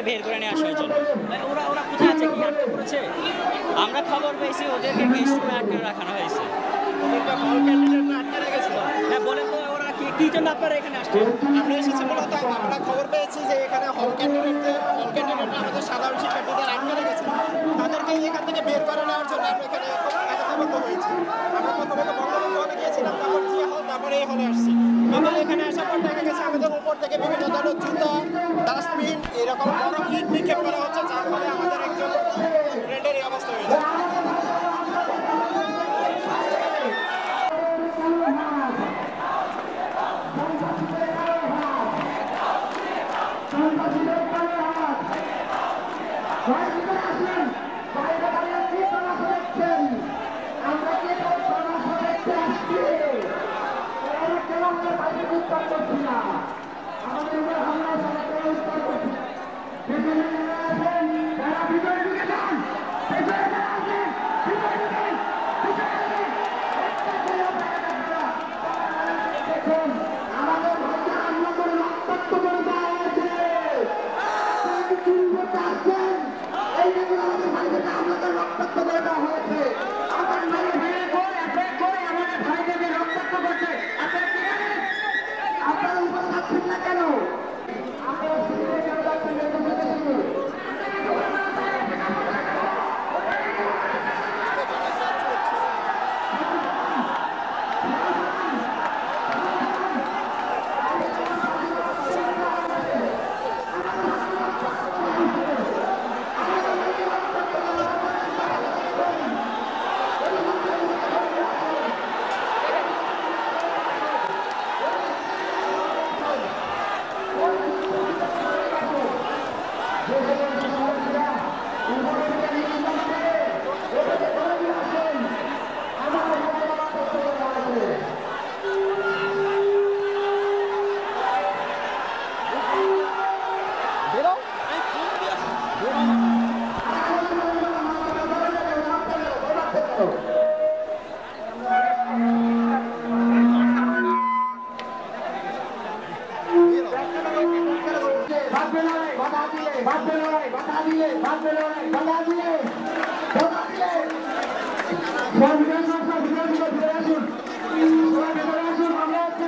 বের করে নিয়ে আসা হয়েছে। ওরা কোথায় আছে, কি আটকে পড়েছে? আমরা খবর পেয়েছি ওদেরকে গেস্ট রুমে আটকে রাখানো হয়েছে। হ্যাঁ বলেন তো, ওরা কি জন্য আপনারা এখানে আসছেন? আমরা এসেছি মূলত আমরা খবর পেয়েছি যে এখানে হল ক্যান্ডিডেটরা আমাদের সাধারণ শিক্ষার্থীদের আটকে রেখেছে, তাদেরকে এখান থেকে বের করে নেওয়ার জন্য আমরা এখানে একত্রিত হয়েছি। আমরা প্রথমে বঙ্গবন্ধু হলে গিয়েছিলাম, তারপর জিয়া হল, তারপরে এই হলে আসছি। কিন্তু এখানে আসার পর দেখা গেছে আমাদের উপর থেকে বিভিন্ন ধরনের জুতা, ডাস্টবিন, এরকম বড় ইট নিক্ষেপ করা হচ্ছে, যার ফলে আমাদের একজন ফ্রেন্ডের এই অবস্থা হয়েছে।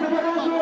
Vamos